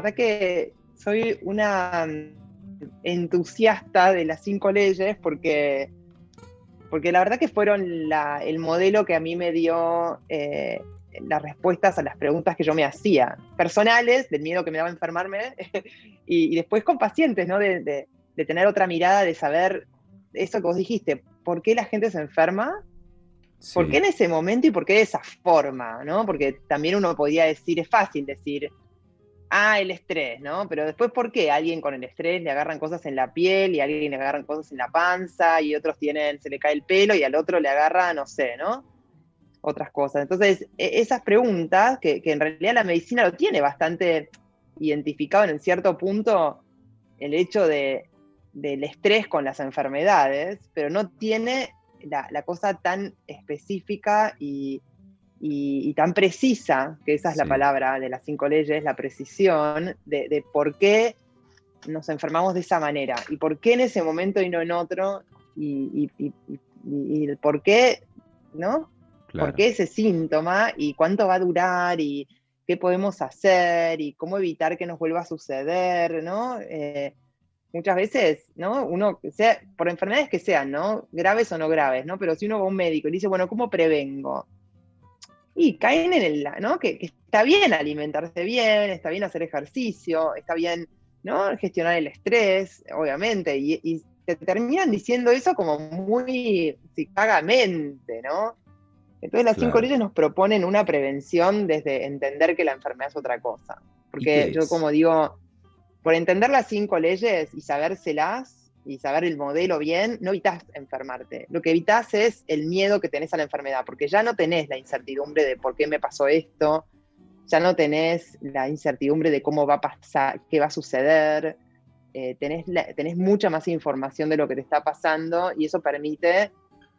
verdad que soy una entusiasta de las 5 leyes porque la verdad que fueron el modelo que a mí me dio las respuestas a las preguntas que yo me hacía, personales, del miedo que me daba enfermarme, y después con pacientes, ¿no? De tener otra mirada, de saber eso que vos dijiste, ¿por qué la gente se enferma? ¿Por qué Sí, en ese momento y por qué de esa forma? ¿No? Porque también uno podía decir, es fácil decir, el estrés, ¿no? Pero después, ¿por qué a alguien con el estrés le agarran cosas en la piel y a alguien le agarran cosas en la panza y otros se le cae el pelo y al otro le agarra, no sé, ¿no? Otras cosas. Entonces, esas preguntas, que en realidad la medicina lo tiene bastante identificado en cierto punto, el hecho del estrés con las enfermedades, pero no tiene la cosa tan específica y tan precisa, que esa es la sí, palabra de las 5 leyes, la precisión de por qué nos enfermamos de esa manera y por qué en ese momento y no en otro y el por qué, ¿no? ¿Por claro. qué ese síntoma y cuánto va a durar y qué podemos hacer y cómo evitar que nos vuelva a suceder, ¿no? Muchas veces, ¿no? Uno, sea, por enfermedades que sean, ¿no? Graves o no graves, ¿no? Pero si uno va a un médico y dice, bueno, ¿cómo prevengo? Y caen en ¿no? Que está bien alimentarse bien, está bien hacer ejercicio, está bien, ¿no? Gestionar el estrés, obviamente, y te terminan diciendo eso como muy psicagamente, ¿no? Entonces las 5 Claro. leyes nos proponen una prevención desde entender que la enfermedad es otra cosa. ¿Y Porque qué yo es? como digo, por entender las 5 leyes y sabérselas y saber el modelo bien, no evitas enfermarte. Lo que evitas es el miedo que tenés a la enfermedad, porque ya no tenés la incertidumbre de por qué me pasó esto, ya no tenés la incertidumbre de cómo va a pasar, qué va a suceder, tenés mucha más información de lo que te está pasando y eso permite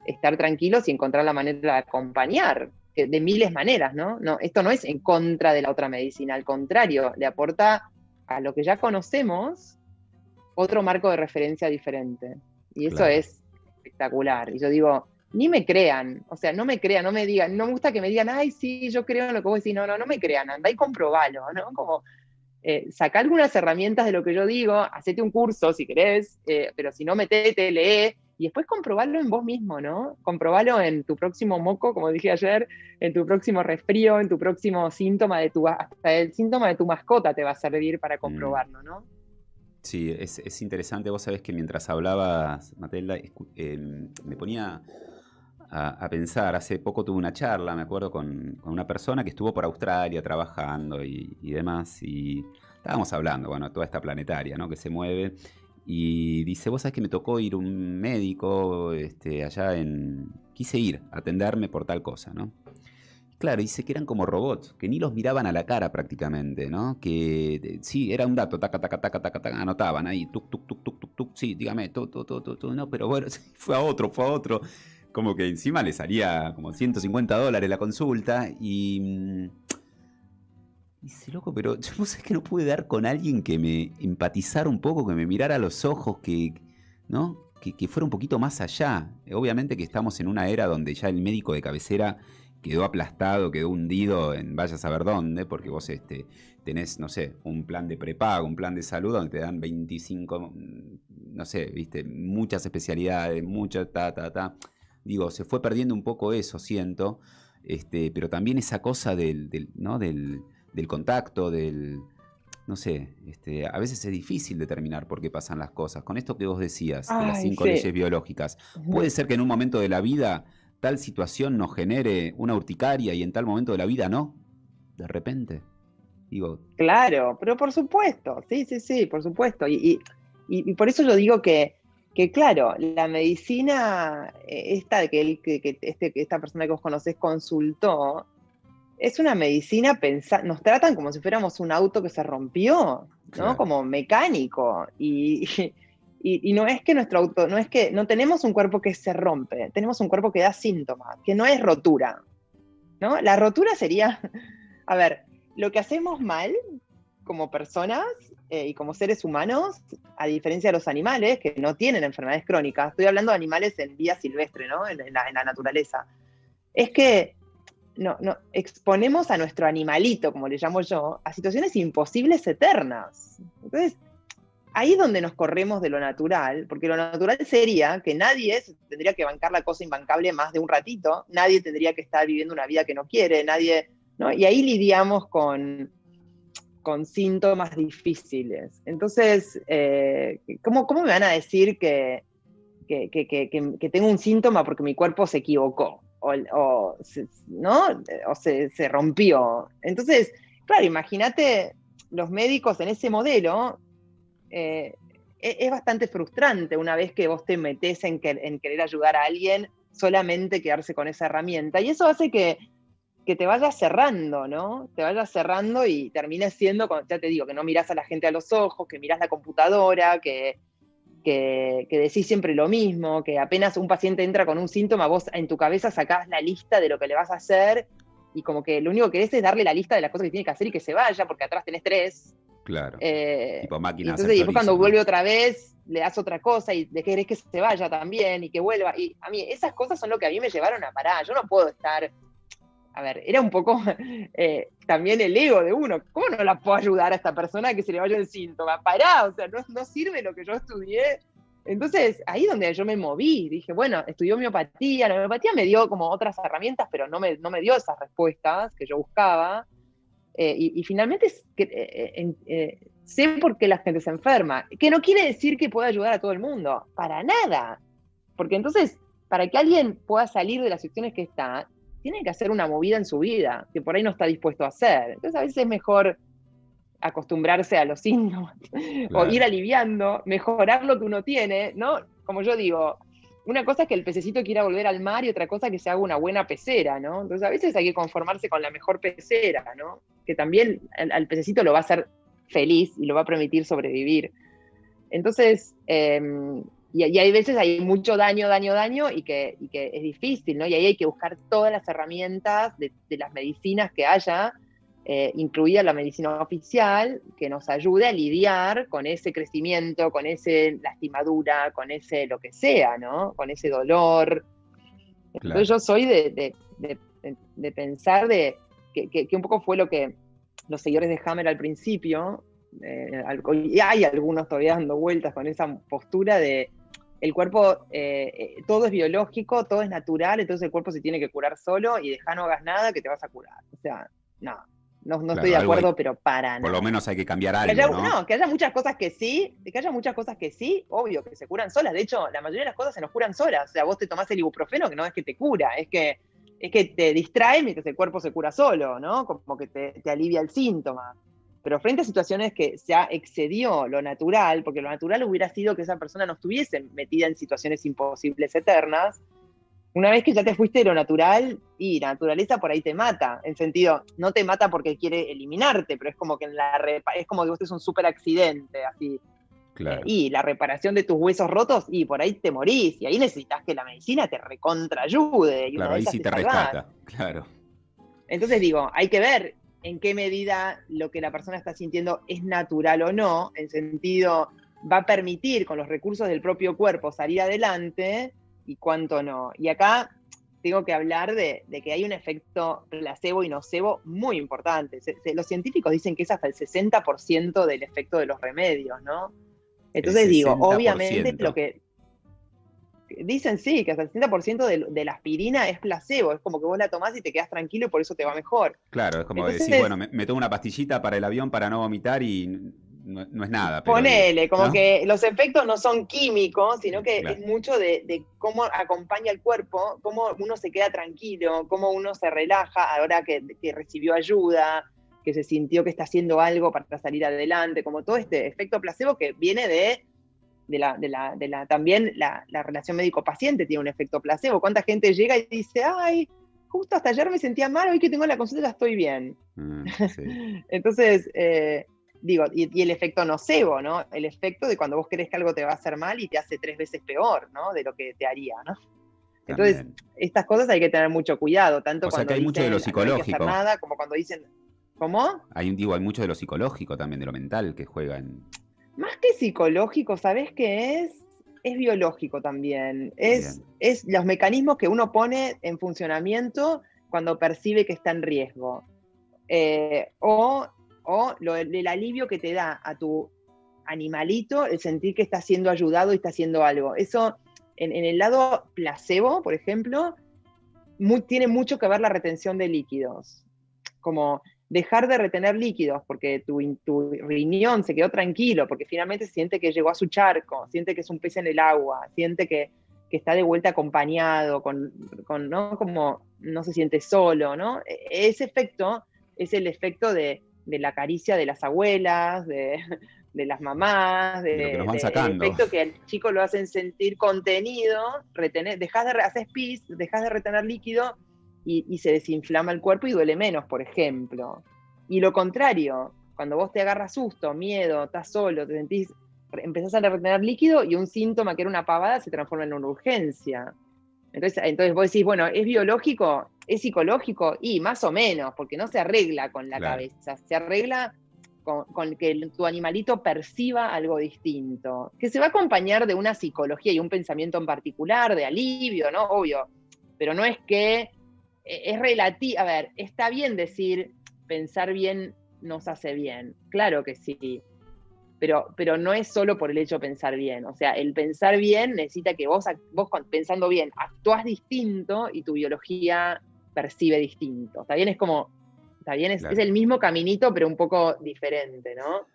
estar tranquilos y encontrar la manera de acompañar, de miles maneras, ¿no? No, esto no es en contra de la otra medicina, al contrario, le aporta a lo que ya conocemos otro marco de referencia diferente. Y eso Claro. es espectacular. Y yo digo, ni me crean, o sea, no me crean, no me digan, no me gusta que me digan, ay, sí, yo creo en lo que vos decís, no, no, no me crean, andá y comprobalo, ¿no? Como sacá algunas herramientas de lo que yo digo, hacete un curso si querés, pero si no, metete, lee, y después comprobalo en vos mismo, ¿no? Comprobalo en tu próximo moco, como dije ayer, en tu próximo resfrío, en tu próximo síntoma hasta el síntoma de tu mascota te va a servir para Mm. comprobarlo, ¿no? Sí, es interesante. Vos sabés que mientras hablabas, Matelda, me ponía a pensar. Hace poco tuve una charla, me acuerdo, con una persona que estuvo por Australia trabajando y demás. Y estábamos hablando, bueno, toda esta planetaria, ¿no? Que se mueve. Y dice, vos sabés que me tocó ir a un médico allá en... Quise ir a atenderme por tal cosa, ¿no? Claro, dice que eran como robots, que ni los miraban a la cara prácticamente, ¿no? Que sí, era un dato, taca, taca, taca, taca, taca, anotaban ahí, tuk, tuk, tuk, tuk, tuk, tuk, sí, dígame, no, pero bueno, sí, fue a otro, fue a otro. Como que encima le salía como $150 la consulta y dice, loco, pero yo no sé que no pude dar con alguien que me empatizara un poco, que me mirara a los ojos, ¿no? Que fuera un poquito más allá. Obviamente que estamos en una era donde ya el médico de cabecera quedó aplastado, quedó hundido en vaya a saber dónde, porque vos tenés, no sé, un plan de prepago, un plan de salud donde te dan 25, no sé, viste, muchas especialidades, muchas ta. Digo, se fue perdiendo un poco eso, siento, pero también esa cosa ¿no? Del contacto, no sé, a veces es difícil determinar por qué pasan las cosas. Con esto que vos decías de las Ay, 5 sí. leyes biológicas, puede Ujú. ser que en un momento de la vida tal situación nos genere una urticaria y en tal momento de la vida no. De repente, digo, Claro, pero por supuesto, sí, sí, sí, por supuesto. Y por eso yo digo que, claro, la medicina, esta que esta persona que vos conocés consultó, es una medicina nos tratan como si fuéramos un auto que se rompió, ¿no? claro, Como mecánico. Y no es que nuestro auto, no es que no tenemos un cuerpo que se rompe, tenemos un cuerpo que da síntomas, que no es rotura, ¿no? La rotura sería, a ver, lo que hacemos mal como personas y como seres humanos, a diferencia de los animales que no tienen enfermedades crónicas, estoy hablando de animales en vía silvestre, ¿no? En la naturaleza, es que exponemos a nuestro animalito, como le llamo yo, a situaciones imposibles eternas. Entonces, ahí es donde nos corremos de lo natural, porque lo natural sería que nadie tendría que bancar la cosa imbancable más de un ratito, nadie tendría que estar viviendo una vida que no quiere, nadie, ¿no? Y ahí lidiamos con síntomas difíciles. Entonces, ¿cómo me van a decir que tengo un síntoma porque mi cuerpo se equivocó? ¿No? O se rompió. Entonces, claro, imagínate los médicos en ese modelo. Es bastante frustrante una vez que vos te metés en querer ayudar a alguien, solamente quedarse con esa herramienta. Y eso hace que te vayas cerrando, ¿no? Te vayas cerrando y termines siendo, ya te digo, que no mirás a la gente a los ojos, que mirás la computadora, que decís siempre lo mismo, que apenas un paciente entra con un síntoma, vos en tu cabeza sacás la lista de lo que le vas a hacer y como que lo único que querés es darle la lista de las cosas que tiene que hacer y que se vaya, porque atrás tenés 3. Claro. Tipo Y máquina entonces después cuando ¿no? vuelve otra vez, le das otra cosa y de querés que se vaya también y que vuelva. Y a mí esas cosas son lo que a mí me llevaron a parar. Yo no puedo estar... A ver, era un poco también el ego de uno. ¿Cómo no la puedo ayudar a esta persona que se le vaya el síntoma? Pará, o sea, no sirve lo que yo estudié. Entonces, ahí donde yo me moví, dije, bueno, estudió homeopatía. La homeopatía me dio como otras herramientas, pero no me dio esas respuestas que yo buscaba. Y finalmente sé por qué la gente se enferma. Que no quiere decir que pueda ayudar a todo el mundo. Para nada. Porque entonces, para que alguien pueda salir de las situaciones que está, tiene que hacer una movida en su vida, que por ahí no está dispuesto a hacer. Entonces a veces es mejor acostumbrarse a los síntomas, o ir aliviando, mejorar lo que uno tiene, ¿no? Como yo digo, una cosa es que el pececito quiera volver al mar y otra cosa es que se haga una buena pecera, ¿no? Entonces a veces hay que conformarse con la mejor pecera, ¿no? Que también al pececito lo va a hacer feliz y lo va a permitir sobrevivir. Entonces, y hay veces hay mucho daño y que es difícil, ¿no? Y ahí hay que buscar todas las herramientas de las medicinas que haya, incluida la medicina oficial, que nos ayude a lidiar con ese crecimiento, con esa lastimadura, con ese lo que sea, ¿no? Con ese dolor. Claro. Entonces yo soy de pensar que un poco fue lo que los seguidores de Hammer al principio, y hay algunos todavía dando vueltas con esa postura de el cuerpo, todo es biológico, todo es natural, entonces el cuerpo se tiene que curar solo y deja no hagas nada que te vas a curar. O sea, no claro, estoy de acuerdo, pero para nada. Por lo menos hay que cambiar algo, ¿no? Que haya muchas cosas que sí, obvio, que se curan solas. De hecho, la mayoría de las cosas se nos curan solas. O sea, vos te tomás el ibuprofeno, que no es que te cura, es que te distrae mientras el cuerpo se cura solo, ¿no? Como que te alivia el síntoma. Pero frente a situaciones que se ha excedido lo natural, porque lo natural hubiera sido que esa persona no estuviese metida en situaciones imposibles eternas, una vez que ya te fuiste de lo natural, y la naturaleza por ahí te mata, en sentido, no te mata porque quiere eliminarte, pero es como que es como que vos tenés un súper accidente, así. Claro. Y la reparación de tus huesos rotos, y por ahí te morís, y ahí necesitas que la medicina te recontraayude. Claro, ahí sí te rescata, claro. Entonces digo, hay que ver en qué medida lo que la persona está sintiendo es natural o no, en sentido, va a permitir con los recursos del propio cuerpo salir adelante y cuánto no. Y acá tengo que hablar de que hay un efecto placebo y nocebo muy importante. Los científicos dicen que es hasta el 60% del efecto de los remedios, ¿no? Entonces digo, obviamente lo que... Dicen sí, que hasta el 60% de la aspirina es placebo, es como que vos la tomás y te quedás tranquilo y por eso te va mejor. Claro, es como decir, bueno, me tomo una pastillita para el avión para no vomitar y no es nada. Pero ponele, como ¿no? Que los efectos no son químicos, sino que claro. Es mucho de cómo acompaña el cuerpo, cómo uno se queda tranquilo, cómo uno se relaja ahora que recibió ayuda, que se sintió que está haciendo algo para salir adelante, como todo este efecto placebo que viene también la relación médico-paciente tiene un efecto placebo. ¿Cuánta gente llega y dice, ay, justo hasta ayer me sentía mal, hoy que tengo la consulta ya estoy bien? Sí. Entonces, digo, y el efecto nocebo, ¿no? El efecto de cuando vos crees que algo te va a hacer mal y te hace 3 veces peor, ¿no? De lo que te haría, ¿no? Entonces, también. Estas cosas hay que tener mucho cuidado, tanto cuando hay mucho de lo psicológico. No hay que hacer nada, como cuando dicen, ¿cómo? Hay mucho de lo psicológico también, de lo mental que juega en... Más que psicológico, ¿sabés qué es? Es biológico también. Es los mecanismos que uno pone en funcionamiento cuando percibe que está en riesgo. El alivio que te da a tu animalito el sentir que está siendo ayudado y está haciendo algo. Eso, en el lado placebo, por ejemplo, tiene mucho que ver la retención de líquidos. Como dejar de retener líquidos porque tu riñón se quedó tranquilo, porque finalmente siente que llegó a su charco, siente que es un pez en el agua, siente que está de vuelta acompañado, ¿no? Como no se siente solo, ¿no? Ese efecto es el efecto de la caricia de las abuelas, de las mamás, De lo que nos van el sacando. efecto que al chico lo hacen sentir contenido, haces pis, dejas de retener líquido y se desinflama el cuerpo y duele menos, por ejemplo. Y lo contrario, cuando vos te agarras susto, miedo, estás solo, empezás a retener líquido y un síntoma que era una pavada se transforma en una urgencia. Entonces vos decís, bueno, ¿es biológico? ¿Es psicológico? Y más o menos, porque no se arregla con la cabeza, se arregla con que tu animalito perciba algo distinto, que se va a acompañar de una psicología y un pensamiento en particular, de alivio, ¿no? Obvio, pero no es que es relativo, a ver, está bien decir, pensar bien nos hace bien, claro que sí, pero no es solo por el hecho de pensar bien, o sea, el pensar bien necesita que vos pensando bien actuás distinto y tu biología percibe distinto, ¿está bien? Es como, está bien, es el mismo caminito, pero un poco diferente, ¿no?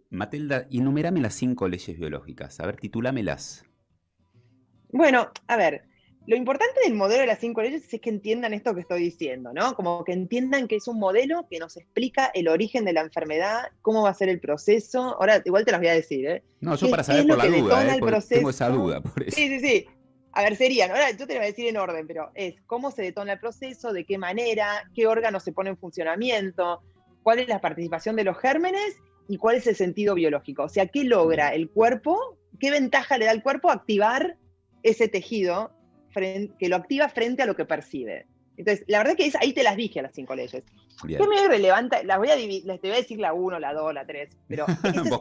Matilda, enumérame las 5 leyes biológicas, a ver, titulámelas. Bueno, a ver, lo importante del modelo de las 5 leyes es que entiendan esto que estoy diciendo, ¿no? Como que entiendan que es un modelo que nos explica el origen de la enfermedad, cómo va a ser el proceso. Ahora, igual te las voy a decir, ¿eh? No, yo para ¿Qué es saber por lo la que detona duda, el porque proceso? tengo esa duda, por eso. Sí. A ver, serían, ahora yo te lo voy a decir en orden, pero es cómo se detona el proceso, de qué manera, qué órgano se pone en funcionamiento, cuál es la participación de los gérmenes y cuál es el sentido biológico. O sea, qué logra el cuerpo, qué ventaja le da al cuerpo activar ese tejido que lo activa frente a lo que percibe. Entonces, la verdad que ahí te las dije a las 5 leyes. Bien. ¿Qué me relevante? Las voy a dividir, te voy a decir la 1, la 2, la 3, pero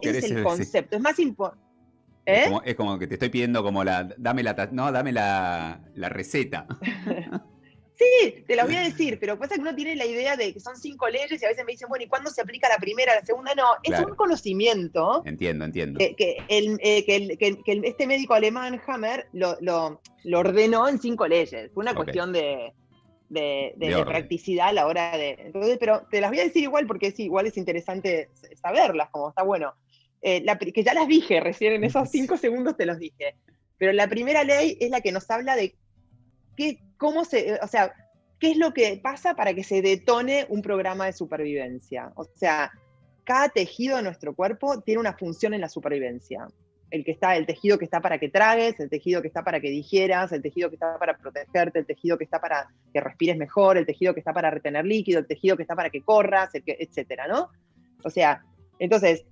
ese es el concepto. Es más importante. Es como que te estoy pidiendo como dame la receta. Sí, te las voy a decir, pero pasa que uno tiene la idea de que son 5 leyes y a veces me dicen, bueno, ¿y cuándo se aplica la primera, la segunda? No, es un conocimiento. Entiendo. Que este médico alemán, Hammer, lo ordenó en 5 leyes. Fue una cuestión de practicidad a la hora de... Entonces, pero te las voy a decir igual porque igual es interesante saberlas, como está bueno. Que ya las dije recién, en esos 5 segundos te los dije. Pero la primera ley es la que nos habla de qué es lo que pasa para que se detone un programa de supervivencia. O sea, cada tejido de nuestro cuerpo tiene una función en la supervivencia. El tejido que está para que tragues, el tejido que está para que digieras, el tejido que está para protegerte, el tejido que está para que respires mejor, el tejido que está para retener líquido, el tejido que está para que corras, etcétera, ¿no? O sea, entonces,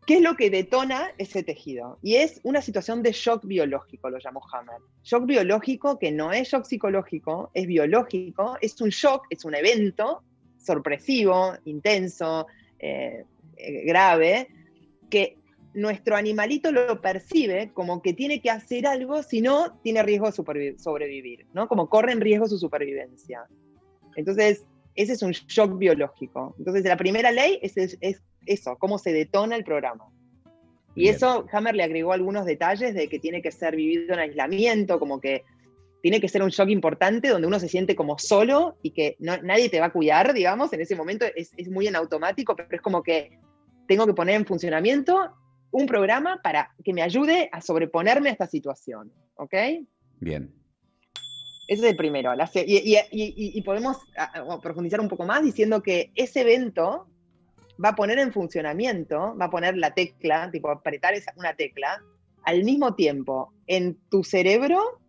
¿qué es lo que detona ese tejido? Y es una situación de shock biológico, lo llamó Hammer. Shock biológico que no es shock psicológico, es biológico, es un shock, es un evento sorpresivo, intenso, grave, que nuestro animalito lo percibe como que tiene que hacer algo, si no, tiene riesgo de sobrevivir, ¿no? Como corre en riesgo su supervivencia. Entonces, ese es un shock biológico. Entonces, la primera ley es eso, cómo se detona el programa. Y bien, eso Hammer le agregó algunos detalles de que tiene que ser vivido en aislamiento, como que tiene que ser un shock importante donde uno se siente como solo y que nadie te va a cuidar, digamos, en ese momento es muy en automático, pero es como que tengo que poner en funcionamiento un programa para que me ayude a sobreponerme a esta situación, ¿ok? Bien. Ese es el primero. Y podemos profundizar un poco más diciendo que ese evento va a poner en funcionamiento, va a poner la tecla, tipo apretar una tecla, al mismo tiempo en tu cerebro,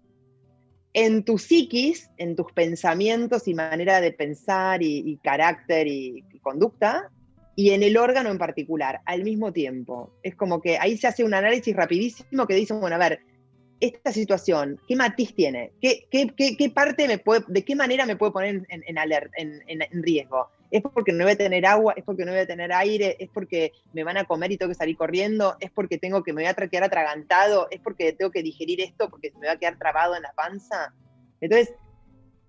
en tu psiquis, en tus pensamientos y manera de pensar y carácter y conducta, y en el órgano en particular, al mismo tiempo. Es como que ahí se hace un análisis rapidísimo que dice, bueno, a ver, esta situación, ¿qué matiz tiene? ¿Qué parte de qué manera me puede poner en riesgo? ¿Es porque no voy a tener agua? ¿Es porque no voy a tener aire? ¿Es porque me van a comer y tengo que salir corriendo? ¿Es porque me voy a quedar atragantado? ¿Es porque tengo que digerir esto porque me va a quedar trabado en la panza? Entonces,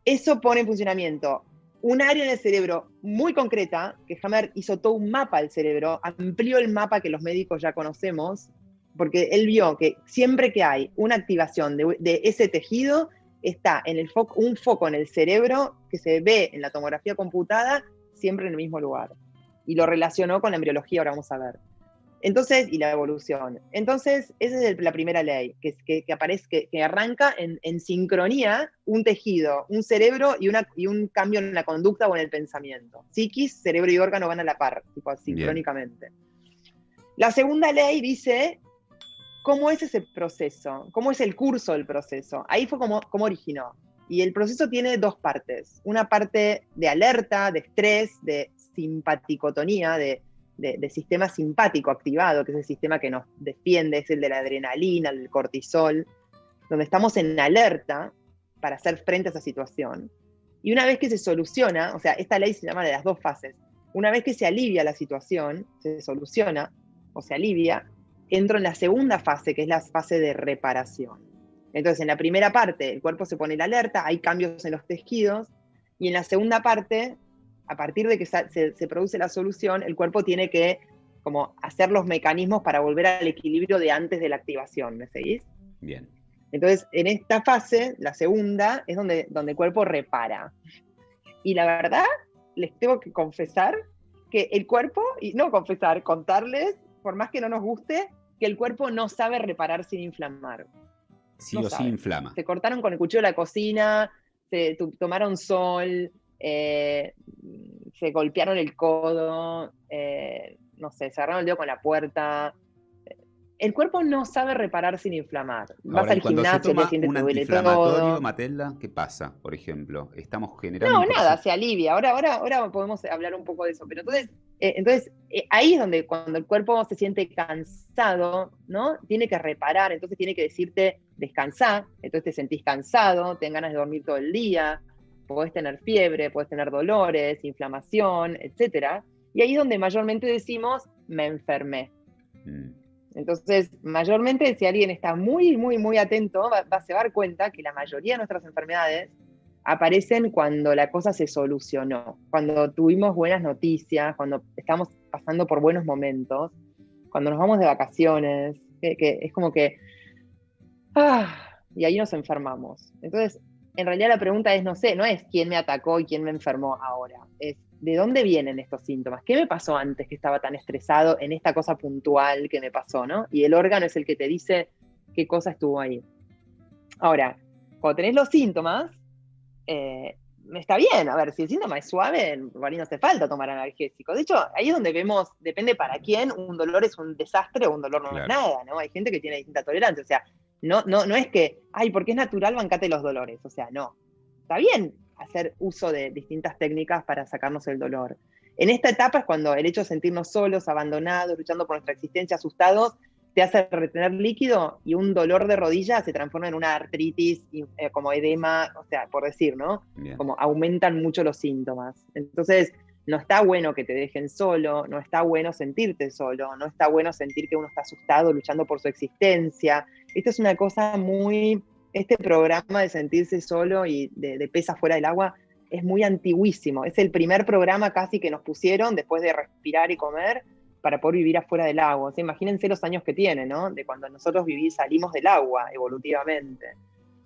Eso pone en funcionamiento un área en el cerebro muy concreta, que Hammer hizo todo un mapa del cerebro, amplió el mapa que los médicos ya conocemos, porque él vio que siempre que hay una activación de ese tejido, está en el un foco en el cerebro que se ve en la tomografía computada siempre en el mismo lugar. Y lo relacionó con la embriología, ahora vamos a ver. Entonces, y la evolución. Entonces, esa es la primera ley, que aparece, que arranca en sincronía un tejido, un cerebro y un cambio en la conducta o en el pensamiento. Psiquis, cerebro y órgano van a la par, tipo sincrónicamente. La segunda ley dice cómo es ese proceso, cómo es el curso del proceso. Ahí fue como originó. Y el proceso tiene dos partes. Una parte de alerta, de estrés, de simpaticotonía, de sistema simpático activado, que es el sistema que nos defiende, es el de la adrenalina, el cortisol, donde estamos en alerta para hacer frente a esa situación. Y una vez que se soluciona, o sea, esta ley se llama de las dos fases, una vez que se alivia la situación, se soluciona o se alivia, entro en la segunda fase, que es la fase de reparación. Entonces, en la primera parte, el cuerpo se pone en alerta, hay cambios en los tejidos, y en la segunda parte, a partir de que se produce la solución, el cuerpo tiene que como hacer los mecanismos para volver al equilibrio de antes de la activación, ¿me seguís? Bien. Entonces, en esta fase, la segunda, es donde el cuerpo repara. Y la verdad, les tengo que confesar que el cuerpo, y no confesar, contarles, por más que no nos guste, que el cuerpo no sabe reparar sin inflamar. Sí no o sabe. Sí inflama. Se cortaron con el cuchillo de la cocina, se tomaron sol, se golpearon el codo, no sé, se agarraron el dedo con la puerta. El cuerpo no sabe reparar sin inflamar. Ahora, vas al gimnasio, le sientes, un te duele antiinflamatorio, todo. Matilda, ¿qué pasa, por ejemplo? Estamos generando... No, nada, se alivia. Ahora podemos hablar un poco de eso. Pero entonces ahí es donde cuando el cuerpo se siente cansado, ¿no? Tiene que reparar, entonces tiene que decirte, descansá, entonces te sentís cansado, tenés ganas de dormir todo el día, podés tener fiebre, podés tener dolores, inflamación, etc. Y ahí es donde mayormente decimos, me enfermé. Entonces, mayormente, si alguien está muy, muy, muy atento, se va a dar cuenta que la mayoría de nuestras enfermedades aparecen cuando la cosa se solucionó, cuando tuvimos buenas noticias, cuando estamos pasando por buenos momentos, cuando nos vamos de vacaciones, que es como que... y ahí nos enfermamos. Entonces, en realidad la pregunta es, no sé, no es quién me atacó y quién me enfermó ahora, es ¿de dónde vienen estos síntomas? ¿Qué me pasó antes que estaba tan estresado en esta cosa puntual que me pasó, ¿no? Y el órgano es el que te dice qué cosa estuvo ahí. Ahora, cuando tenés los síntomas, está bien, a ver, si el síntoma es suave, igual no hace falta tomar analgésico. De hecho, ahí es donde vemos, depende para quién, un dolor es un desastre o un dolor no es nada, ¿no? Hay gente que tiene distinta tolerancia, o sea, no es que, ay, porque es natural, bancate los dolores, o sea, no. Está bien hacer uso de distintas técnicas para sacarnos el dolor. En esta etapa es cuando el hecho de sentirnos solos, abandonados, luchando por nuestra existencia, asustados, te hace retener líquido y un dolor de rodilla se transforma en una artritis, como edema, o sea, por decir, ¿no? Bien. Como aumentan mucho los síntomas. Entonces, no está bueno que te dejen solo, no está bueno sentirte solo, no está bueno sentir que uno está asustado luchando por su existencia. Esto es una cosa muy... Este programa de sentirse solo y de pesa fuera del agua es muy antiguísimo. Es el primer programa casi que nos pusieron después de respirar y comer para poder vivir afuera del agua. O sea, imagínense los años que tiene, ¿no? De cuando nosotros salimos del agua evolutivamente.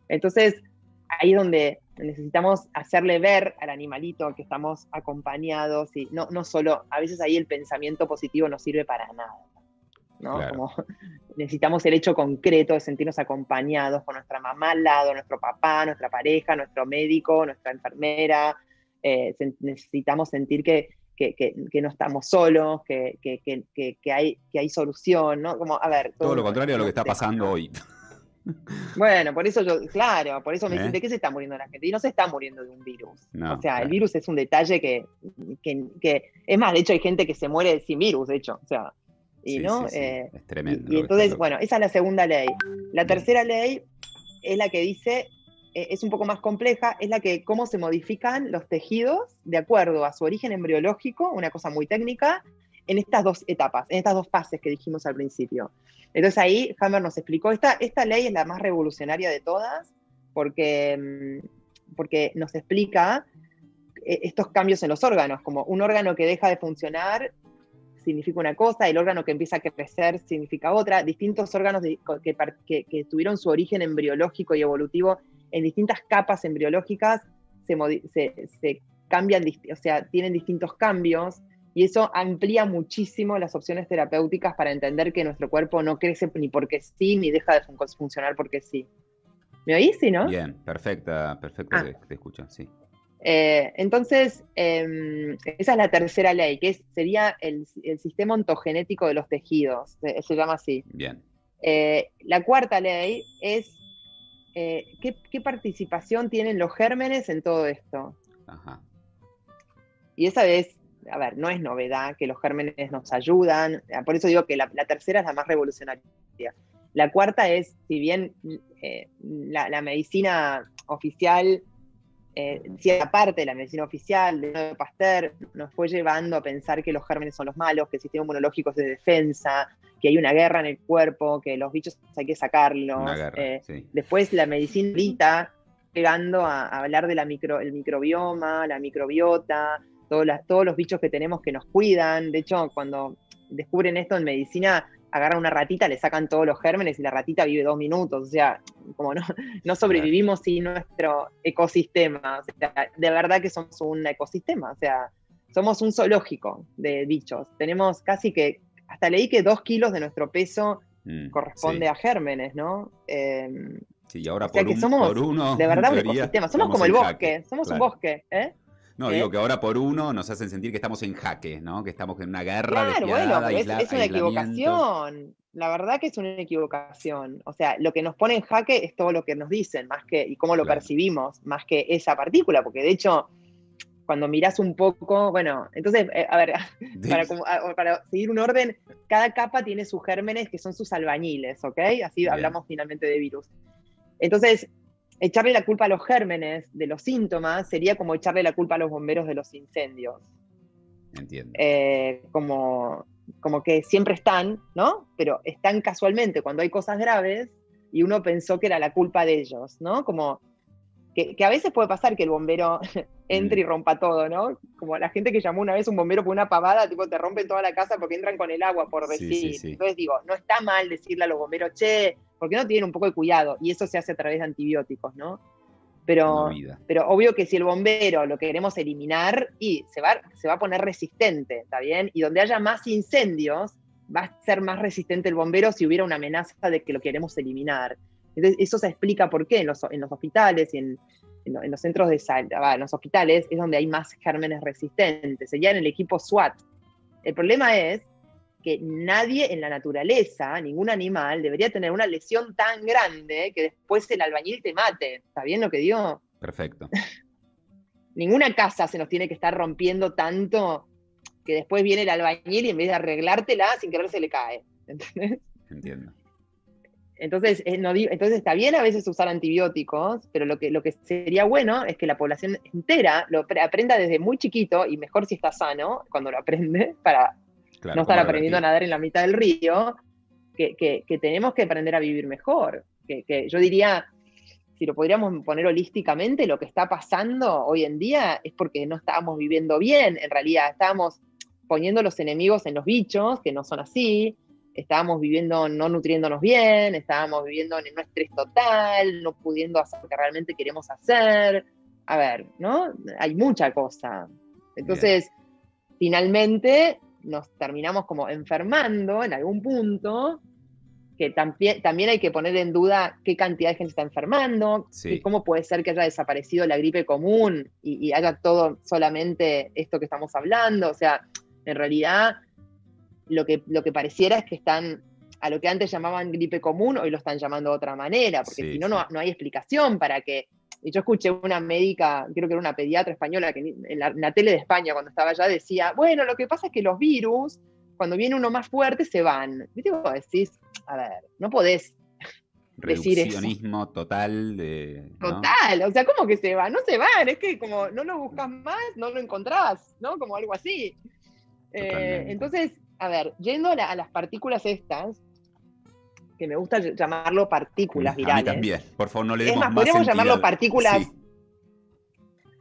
Entonces, ahí es donde necesitamos hacerle ver al animalito que estamos acompañados y no solo, a veces ahí el pensamiento positivo no sirve para nada, ¿no? Claro. Como necesitamos el hecho concreto de sentirnos acompañados con nuestra mamá al lado, nuestro papá, nuestra pareja, nuestro médico, nuestra enfermera. Necesitamos sentir que no estamos solos, que hay solución, ¿no? Como, a ver... Todo lo contrario a lo que está pasando hoy. Bueno, por eso por eso me dicen, ¿de qué se está muriendo la gente? Y no se está muriendo de un virus. No, o sea, claro. El virus es un detalle que... Es más, de hecho hay gente que se muere sin virus, de hecho. O sea, y, sí, ¿no? Sí. Es tremendo. Y entonces, bueno, esa es la segunda ley. La tercera ley es la que dice... es un poco más compleja, es la que cómo se modifican los tejidos de acuerdo a su origen embriológico, una cosa muy técnica, en estas dos etapas, en estas dos fases que dijimos al principio. Entonces ahí Hammer nos explicó, esta ley es la más revolucionaria de todas, porque porque nos explica estos cambios en los órganos, como un órgano que deja de funcionar significa una cosa, el órgano que empieza a crecer significa otra, distintos órganos que tuvieron su origen embriológico y evolutivo en distintas capas embriológicas se cambian, o sea, tienen distintos cambios, y eso amplía muchísimo las opciones terapéuticas para entender que nuestro cuerpo no crece ni porque sí, ni deja de funcionar porque sí. ¿Me oís, sí, no? Bien, perfecta, te escucho, sí. Entonces, esa es la tercera ley, que sería el sistema ontogenético de los tejidos, se llama así. Bien. La cuarta ley es ¿qué participación tienen los gérmenes en todo esto? Ajá. Y esa es, a ver, no es novedad que los gérmenes nos ayudan, por eso digo que la tercera es la más revolucionaria. La cuarta es, si bien la medicina oficial, cierta parte de la medicina oficial de Pasteur nos fue llevando a pensar que los gérmenes son los malos, que el sistema inmunológico es de defensa, que hay una guerra en el cuerpo, que los bichos hay que sacarlos. Una guerra, sí. Después la medicina ahorita llegando a hablar del microbioma, la microbiota, todos los bichos que tenemos que nos cuidan. De hecho, cuando descubren esto en medicina, agarran una ratita, le sacan todos los gérmenes y la ratita vive 2 minutos. O sea, como no sobrevivimos sin nuestro ecosistema. O sea, de verdad que somos un ecosistema. O sea, somos un zoológico de bichos. Tenemos casi que, hasta leí que 2 kilos de nuestro peso corresponde a gérmenes, ¿no? Sí, y ahora o sea, por uno, de verdad, un ecosistema. Somos como el bosque, somos un bosque, ¿eh? No, digo que ahora por uno nos hacen sentir que estamos en jaque, ¿no? Que estamos en una guerra despiadada, bueno, es una equivocación. La verdad que es una equivocación. O sea, lo que nos pone en jaque es todo lo que nos dicen, más que, y cómo lo percibimos, más que esa partícula, porque de hecho, cuando mirás un poco, bueno, entonces, a ver, para seguir un orden, cada capa tiene sus gérmenes que son sus albañiles, ¿ok? Así bien. Hablamos finalmente de virus. Entonces, echarle la culpa a los gérmenes de los síntomas sería como echarle la culpa a los bomberos de los incendios. Entiendo. Como que siempre están, ¿no? Pero están casualmente cuando hay cosas graves y uno pensó que era la culpa de ellos, ¿no? Como que a veces puede pasar que el bombero entre y rompa todo, ¿no? Como la gente que llamó una vez un bombero por una pavada, tipo te rompen toda la casa porque entran con el agua, por decir. Sí. Entonces digo, no está mal decirle a los bomberos, che, ¿por qué no tienen un poco de cuidado? Y eso se hace a través de antibióticos, ¿no? Pero obvio que si el bombero lo queremos eliminar, y se va a poner resistente, ¿está bien? Y donde haya más incendios, va a ser más resistente el bombero si hubiera una amenaza de que lo queremos eliminar. Entonces, eso se explica por qué en los hospitales y en los centros de salud, en los hospitales es donde hay más gérmenes resistentes, sería en el equipo SWAT. El problema es que nadie en la naturaleza, ningún animal, debería tener una lesión tan grande que después el albañil te mate. ¿Está bien lo que digo? Perfecto. Ninguna casa se nos tiene que estar rompiendo tanto que después viene el albañil y en vez de arreglártela, sin querer se le cae. ¿Entendés? Entiendo. Entonces está bien a veces usar antibióticos, pero lo que sería bueno es que la población entera lo aprenda desde muy chiquito, y mejor si está sano cuando lo aprende, para no estar aprendiendo a nadar en la mitad del río, que tenemos que aprender a vivir mejor. Que yo diría, si lo podríamos poner holísticamente, lo que está pasando hoy en día es porque no estábamos viviendo bien. En realidad estábamos poniendo los enemigos en los bichos, que no son así. Estábamos viviendo no nutriéndonos bien, estábamos viviendo en un estrés total, no pudiendo hacer lo que realmente queremos hacer. A ver, ¿no? Hay mucha cosa. Entonces, finalmente nos terminamos como enfermando en algún punto, que también hay que poner en duda qué cantidad de gente está enfermando, y cómo puede ser que haya desaparecido la gripe común y haya todo solamente esto que estamos hablando. O sea, en realidad lo que pareciera es que están, a lo que antes llamaban gripe común, hoy lo están llamando de otra manera, porque si no, no hay explicación para que. Y yo escuché una médica, creo que era una pediatra española, que en la tele de España cuando estaba allá decía, bueno, lo que pasa es que los virus, cuando viene uno más fuerte, se van. ¿Viste? Vos decís, a ver, no podés decir eso. Reduccionismo total ¿no? Total, o sea, ¿cómo que se van? No se van, es que como no lo buscas más, no lo encontrás, ¿no? Como algo así. Entonces, a ver, yendo a las partículas estas, que me gusta llamarlo partículas virales. A mí también, por favor, no le demos más podríamos entidad. Llamarlo partículas,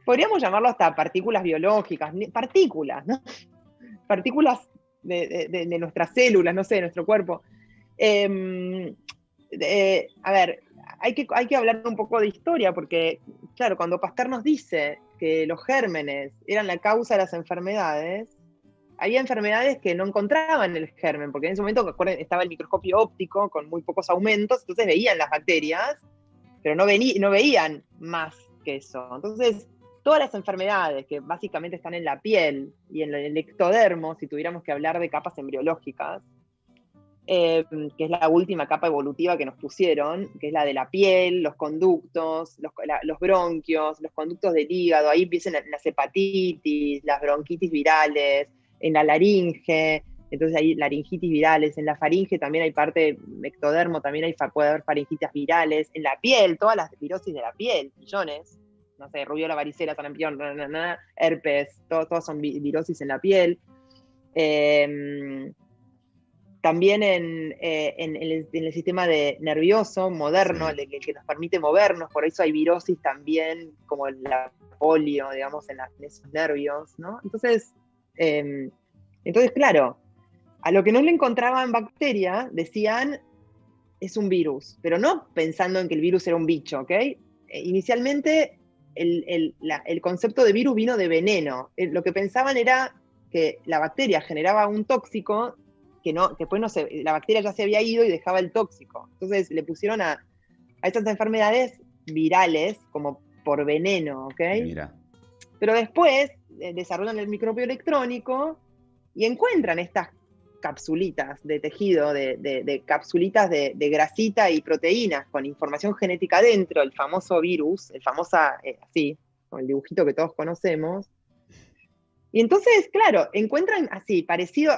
podríamos llamarlo hasta partículas biológicas, partículas, ¿no? Partículas de nuestras células, no sé, de nuestro cuerpo. A ver, hay que hablar un poco de historia, porque, claro, cuando Pasteur nos dice que los gérmenes eran la causa de las enfermedades, había enfermedades que no encontraban el germen, porque en ese momento, recuerden, estaba el microscopio óptico con muy pocos aumentos, entonces veían las bacterias, pero no veían más que eso. Entonces, todas las enfermedades que básicamente están en la piel y en el ectodermo, si tuviéramos que hablar de capas embriológicas, que es la última capa evolutiva que nos pusieron, que es la de la piel, los conductos, los bronquios, los conductos del hígado, ahí empiezan las hepatitis, las bronquitis virales, en la laringe, entonces hay laringitis virales, en la faringe también hay parte, ectodermo también puede haber faringitis virales, en la piel, todas las virosis de la piel, millones, no sé, rubiola, varicela, sarampión, herpes, todos son virosis en la piel. También en el sistema nervioso moderno, Sí. el que nos permite movernos, por eso hay virosis también, como la polio, digamos, en esos nervios, ¿no? Entonces, claro, a lo que no le encontraban bacteria, decían, es un virus, pero no pensando en que el virus era un bicho, ¿ok? Inicialmente, el concepto de virus vino de veneno. Lo que pensaban era que la bacteria generaba un tóxico que después la bacteria ya se había ido y dejaba el tóxico. Entonces le pusieron a estas enfermedades virales como por veneno, ¿ok? Mira. Pero después desarrollan el microscopio electrónico y encuentran estas capsulitas de tejido, de capsulitas de grasita y proteínas con información genética dentro, el famoso virus, así, con el dibujito que todos conocemos. Y entonces, claro, encuentran así, parecido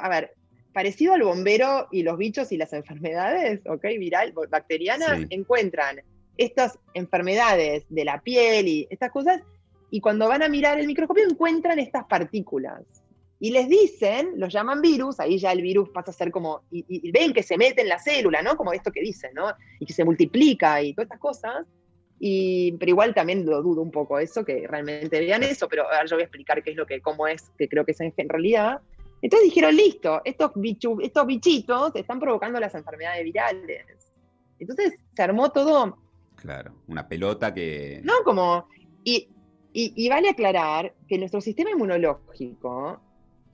al bombero y los bichos y las enfermedades, ¿ok? Bacterianas, Sí. encuentran estas enfermedades de la piel y estas cosas, y cuando van a mirar el microscopio encuentran estas partículas. Y les dicen, los llaman virus, ahí ya el virus pasa a ser como, y ven que se mete en la célula, ¿no? Como esto que dicen, ¿no? Y que se multiplica y todas estas cosas. Pero igual también lo dudo un poco eso, que realmente vean eso, pero ahora yo voy a explicar cómo es, que creo que es en realidad. Entonces dijeron, listo, estos bichitos están provocando las enfermedades virales. Entonces se armó todo, Claro. Una pelota que. ¿no? Como, y vale aclarar que nuestro sistema inmunológico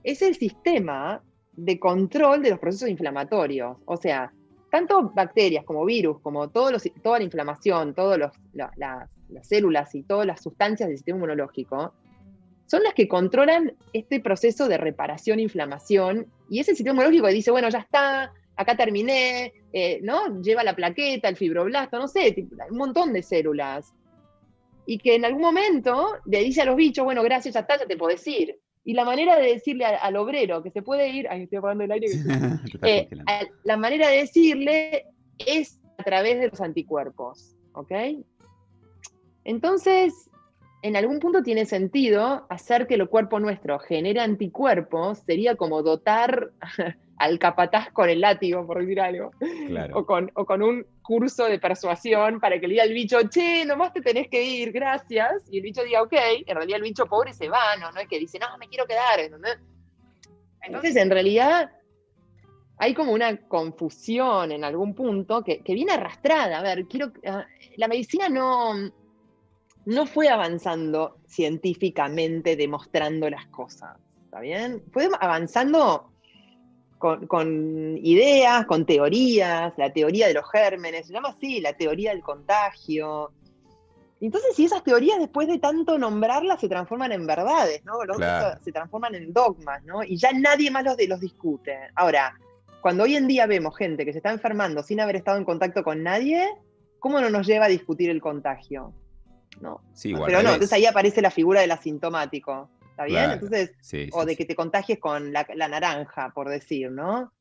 es el sistema de control de los procesos inflamatorios. O sea, tanto bacterias como virus, como toda la inflamación, todas las células y todas las sustancias del sistema inmunológico, son las que controlan este proceso de reparación e inflamación, y es el sistema inmunológico que dice, bueno, ya está, acá terminé, ¿no? Lleva la plaqueta, el fibroblasto, no sé, un montón de células. Y que en algún momento le dice a los bichos, bueno, gracias, ya está, ya te podés ir. Y la manera de decirle al obrero que se puede ir, ay, estoy apagando el aire, Te estás congelando. la manera de decirle es a través de los anticuerpos, ¿ok? Entonces, en algún punto tiene sentido hacer que el cuerpo nuestro genere anticuerpos, sería como dotar al capataz con el látigo, por decir algo, Claro. o con un curso de persuasión para que le diga al bicho, che, nomás te tenés que ir, gracias, y el bicho diga, ok, en realidad el bicho pobre se va, no es que dice, no, me quiero quedar, ¿entendés? Entonces, en realidad, hay como una confusión en algún punto que viene arrastrada. A ver, la medicina no fue avanzando científicamente demostrando las cosas, ¿está bien? Fue avanzando con ideas, con teorías, la teoría de los gérmenes, se llama así, la teoría del contagio. Entonces, si esas teorías después de tanto nombrarlas se transforman en verdades, ¿no? Claro. Se transforman en dogmas, ¿no? Y ya nadie más los discute. Ahora, cuando hoy en día vemos gente que se está enfermando sin haber estado en contacto con nadie, ¿cómo no nos lleva a discutir el contagio? ¿No? Sí, o al Pero no, entonces ahí revés. aparece la figura del asintomático, ¿está bien? Claro. Entonces, Sí, o sí, de sí. que te contagies con la naranja, por decir, ¿no?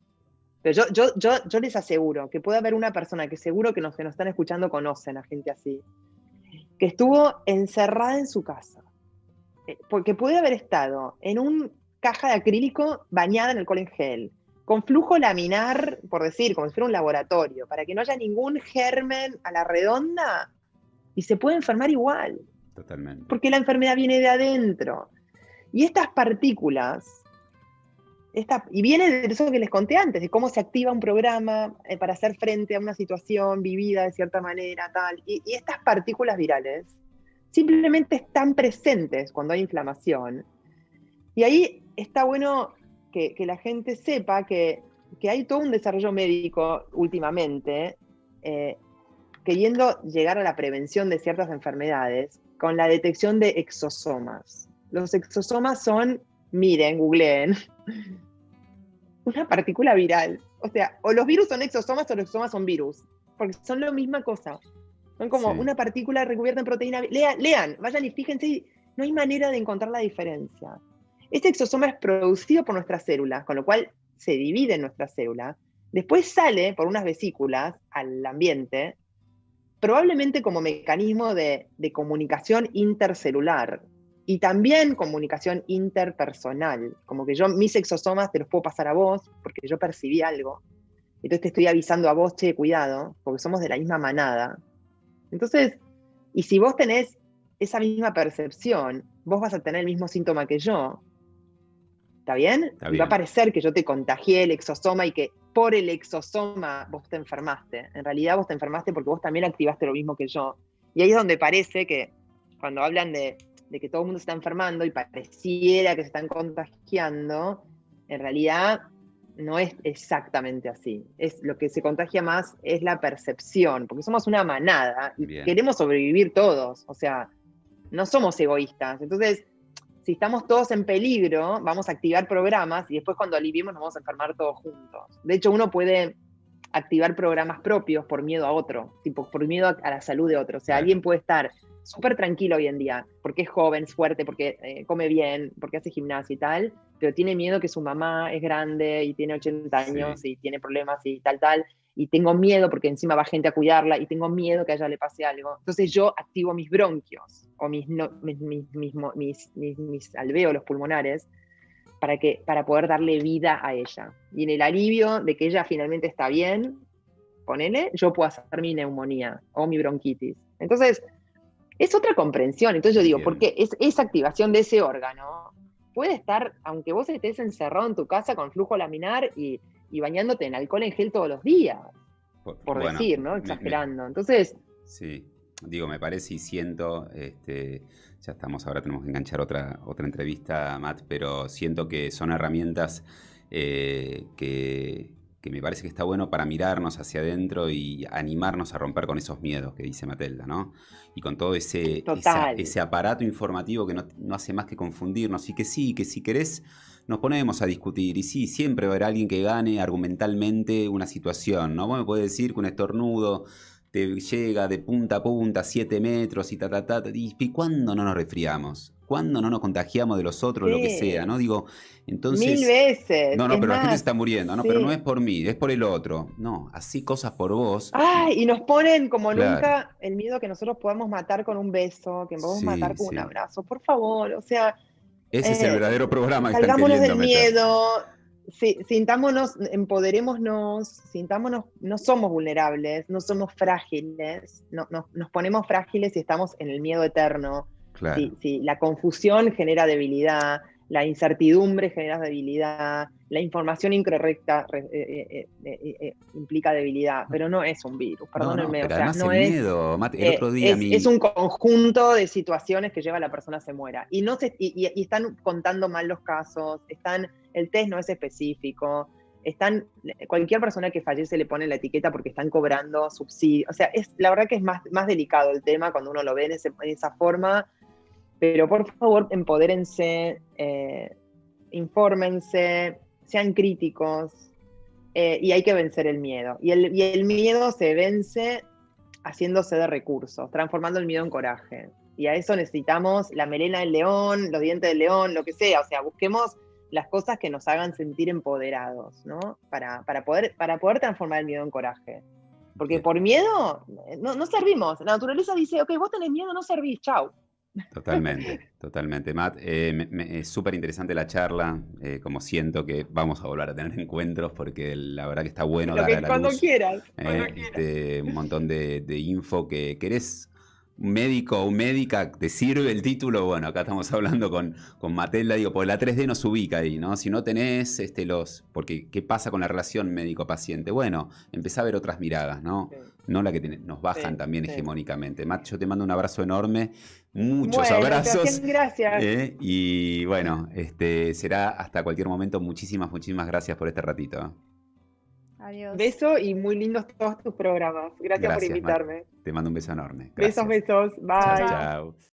Pero yo les aseguro que puede haber una persona que seguro que nos están escuchando conocen a gente así, que estuvo encerrada en su casa, porque puede haber estado en una caja de acrílico bañada en alcohol en gel, con flujo laminar, por decir, como si fuera un laboratorio, para que no haya ningún germen a la redonda, y se puede enfermar igual. Totalmente. Porque la enfermedad viene de adentro. Y estas partículas, y viene de eso que les conté antes, de cómo se activa un programa para hacer frente a una situación vivida de cierta manera, tal. Y estas partículas virales simplemente están presentes cuando hay inflamación. Y ahí está bueno que la gente sepa que hay todo un desarrollo médico últimamente, queriendo llegar a la prevención de ciertas enfermedades con la detección de exosomas. Los exosomas son, miren, googleen, una partícula viral. O sea, o los virus son exosomas o los exosomas son virus, porque son la misma cosa. Son como una partícula recubierta en proteína. Lean, vayan y fíjense, no hay manera de encontrar la diferencia. Este exosoma es producido por nuestras células, con lo cual se divide en nuestras células. Después sale por unas vesículas al ambiente, probablemente como mecanismo de comunicación intercelular y también comunicación interpersonal. Como que yo mis exosomas te los puedo pasar a vos porque yo percibí algo. Entonces te estoy avisando a vos, che, cuidado, porque somos de la misma manada. Entonces, y si vos tenés esa misma percepción, vos vas a tener el mismo síntoma que yo. ¿Está bien? Está y bien. va a parecer que yo te contagié el exosoma y que por el exosoma vos te enfermaste. En realidad vos te enfermaste porque vos también activaste lo mismo que yo. Y ahí es donde parece que cuando hablan de que todo el mundo se está enfermando y pareciera que se están contagiando, en realidad no es exactamente así. Lo que se contagia más es la percepción, porque somos una manada y queremos sobrevivir todos. O sea, no somos egoístas. Entonces, si estamos todos en peligro, vamos a activar programas y después cuando aliviemos nos vamos a enfermar todos juntos. De hecho, uno puede activar programas propios por miedo a otro, tipo por miedo a la salud de otro. O sea, alguien puede estar súper tranquilo hoy en día, porque es joven, es fuerte, porque come bien, porque hace gimnasia y tal, pero tiene miedo que su mamá es grande y tiene 80 años y tiene problemas y tal, y tengo miedo porque encima va gente a cuidarla y tengo miedo que a ella le pase algo. Entonces yo activo mis bronquios o mis alvéolos pulmonares para poder darle vida a ella. Y en el alivio de que ella finalmente está bien, ponele, yo puedo hacer mi neumonía o mi bronquitis. Entonces, es otra comprensión. Entonces yo digo, porque esa activación de ese órgano puede estar, aunque vos estés encerrado en tu casa con flujo laminar y bañándote en alcohol en gel todos los días, por decir, ¿no? Exagerando. Entonces... Sí, digo, me parece y siento, ya estamos, ahora tenemos que enganchar otra entrevista, Matt, pero siento que son herramientas que me parece que está bueno para mirarnos hacia adentro y animarnos a romper con esos miedos que dice Matelda, ¿no? Y con todo ese aparato informativo que no hace más que confundirnos y que sí, que si querés nos ponemos a discutir y sí, siempre va a haber alguien que gane argumentalmente una situación, ¿no? Vos me podés decir que un estornudo te llega de punta a punta, 7 metros y ¿y cuándo no nos resfriamos? ¿Cuándo no nos contagiamos de los otros, lo que sea? ¿No? Digo, entonces... 1000 veces. No, es pero más, la gente se está muriendo, ¿no? Pero no es por mí, es por el otro. No, así cosas por vos. Ay, y nos ponen como nunca el miedo que nosotros podamos matar con un beso, que podemos matar con un abrazo. Por favor, o sea... Ese es el verdadero programa que están salgámonos queriendo del meter. miedo, sintámonos, empoderémonos, sintámonos, no somos vulnerables, no somos frágiles, nos ponemos frágiles si estamos en el miedo eterno. Claro. Si la confusión genera debilidad, la incertidumbre genera debilidad, la información incorrecta implica debilidad, pero no es un virus, perdónenme. Pero o sea, además no el es, miedo, Mate, el otro día es un conjunto de situaciones que lleva a la persona a se muera. Y están contando mal los casos, el test no es específico, cualquier persona que fallece le pone la etiqueta porque están cobrando subsidios. O sea, la verdad que es más delicado el tema cuando uno lo ve en esa forma. Pero por favor, empodérense, infórmense, sean críticos, y hay que vencer el miedo. Y el miedo se vence haciéndose de recursos, transformando el miedo en coraje. Y a eso necesitamos la melena del león, los dientes del león, lo que sea. O sea, busquemos las cosas que nos hagan sentir empoderados, ¿no? Para poder transformar el miedo en coraje. Porque por miedo no servimos. La naturaleza dice, ok, vos tenés miedo, no servís, chau. Totalmente, Matt. Es súper interesante la charla, como siento que vamos a volver a tener encuentros porque la verdad que está bueno dar a la cuando luz quieras. un montón de info que querés médico o médica, ¿te sirve el título? Bueno, acá estamos hablando con Matelda, digo, porque la 3D nos ubica ahí, ¿no? Si no tenés porque ¿qué pasa con la relación médico-paciente? Bueno, empezá a ver otras miradas, ¿no? Sí, No la que nos bajan sí, también sí. hegemónicamente. Matt, yo te mando un abrazo enorme, muchos Bueno, abrazos. Sebastián, gracias. Y bueno, será hasta cualquier momento. Muchísimas, muchísimas gracias por este ratito. Adiós. Beso y muy lindos todos tus programas. Gracias por Gracias, Matt. invitarme. Te mando un beso enorme. Besos, Gracias. besos. Chao, Bye. chao.